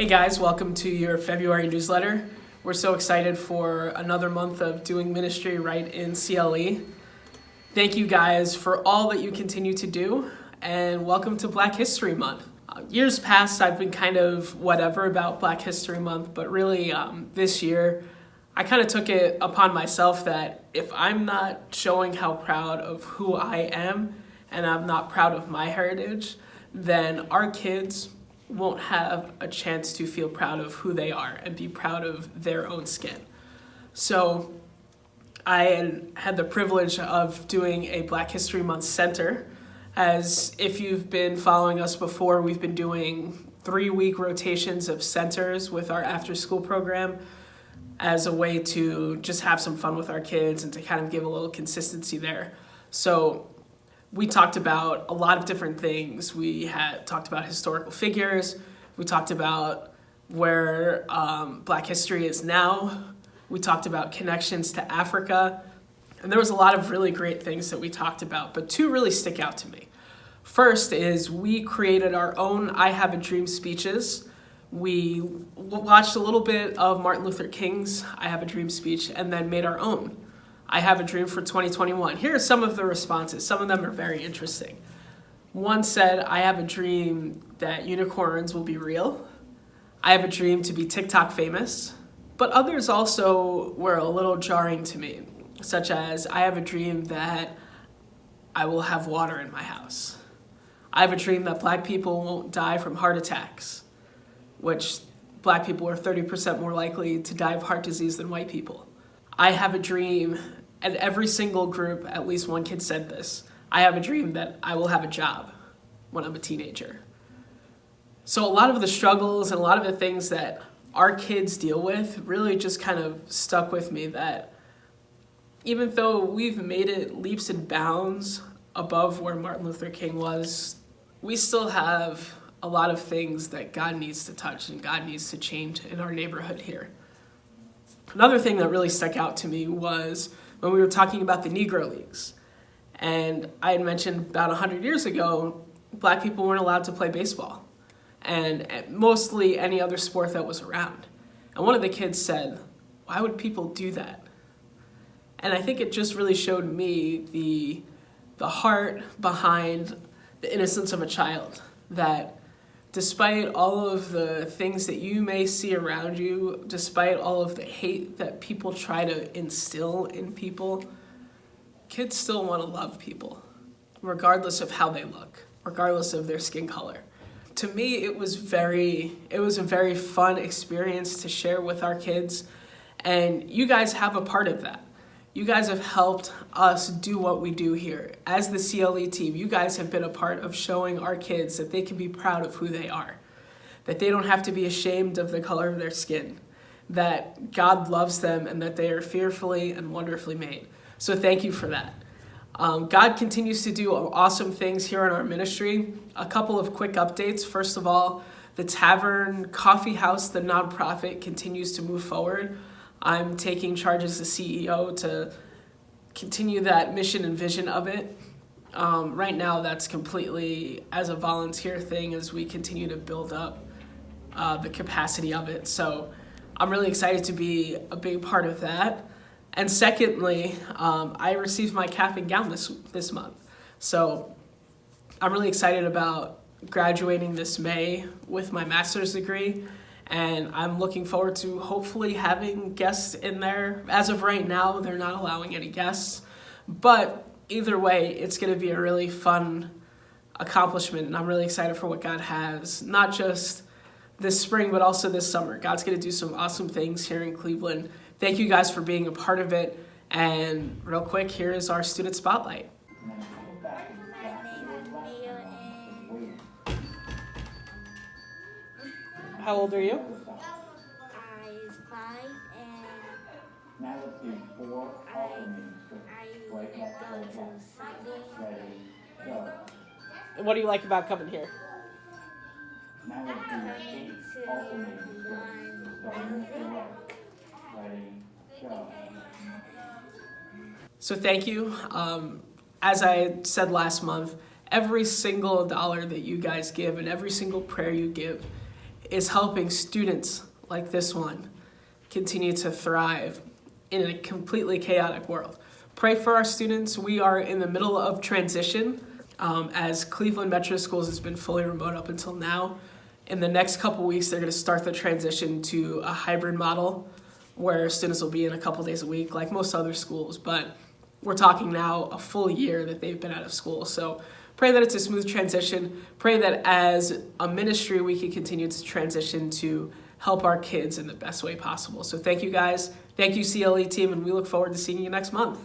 Hey guys, welcome to your February newsletter. We're so excited for another month of doing ministry right in CLE. Thank you guys for all that you continue to do, and welcome to Black History Month. Years past, I've been kind of whatever about Black History Month, but really this year, I kind of took it upon myself that if I'm not showing how proud of who I am, and I'm not proud of my heritage, then our kids won't have a chance to feel proud of who they are and be proud of their own skin. So I had the privilege of doing a Black History Month center. As if you've been following us before, we've been doing 3-week rotations of centers with our after-school program as a way to just have some fun with our kids and to kind of give a little consistency there. So we talked about a lot of different things. We had talked about historical figures. We talked about where Black history is now. We talked about connections to Africa. And there was a lot of really great things that we talked about, but 2 really stick out to me. First is we created our own I Have a Dream speeches. We watched a little bit of Martin Luther King's I Have a Dream speech and then made our own I Have a Dream for 2021. Here are some of the responses. Some of them are very interesting. One said, I have a dream that unicorns will be real. I have a dream to be TikTok famous. But others also were a little jarring to me, such as, I have a dream that I will have water in my house. I have a dream that Black people won't die from heart attacks, which Black people are 30% more likely to die of heart disease than white people. I have a dream, and every single group, at least one kid said this, I have a dream that I will have a job when I'm a teenager. So a lot of the struggles and a lot of the things that our kids deal with really just kind of stuck with me, that even though we've made it leaps and bounds above where Martin Luther King was, we still have a lot of things that God needs to touch and God needs to change in our neighborhood here. Another thing that really stuck out to me was when we were talking about the Negro Leagues. And I had mentioned about 100 years ago, Black people weren't allowed to play baseball and mostly any other sport that was around. And one of the kids said, why would people do that? And I think it just really showed me the heart behind the innocence of a child, that despite all of the things that you may see around you, despite all of the hate that people try to instill in people, kids still want to love people, regardless of how they look, regardless of their skin color. To me, it was a very fun experience to share with our kids, and you guys have a part of that. You guys have helped us do what we do here. As the CLE team, you guys have been a part of showing our kids that they can be proud of who they are, that they don't have to be ashamed of the color of their skin, that God loves them and that they are fearfully and wonderfully made. So thank you for that. God continues to do awesome things here in our ministry. A couple of quick updates. First of all, the Tavern Coffee House, the nonprofit, continues to move forward. I'm taking charge as the CEO to continue that mission and vision of it. Right now, that's completely as a volunteer thing as we continue to build up the capacity of it. So I'm really excited to be a big part of that. And secondly, I received my cap and gown this month. So I'm really excited about graduating this May with my master's degree. And I'm looking forward to hopefully having guests in there. As of right now, they're not allowing any guests. But either way, it's going to be a really fun accomplishment. And I'm really excited for what God has, not just this spring, but also this summer. God's going to do some awesome things here in Cleveland. Thank you guys for being a part of it. And real quick, here is our student spotlight. How old are you? I'm 5 and I go to Sunday. And what do you like about coming here? Coming to learn So thank you. As I said last month, every single dollar that you guys give and every single prayer you give is helping students like this one continue to thrive in a completely chaotic world. Pray for our students. We are in the middle of transition as Cleveland Metro Schools has been fully remote up until now. In the next couple weeks, they're going to start the transition to a hybrid model where students will be in a couple days a week like most other schools, but we're talking now a full year that they've been out of school. So pray that it's a smooth transition. Pray that as a ministry, we can continue to transition to help our kids in the best way possible. So thank you guys. Thank you, CLE team, and we look forward to seeing you next month.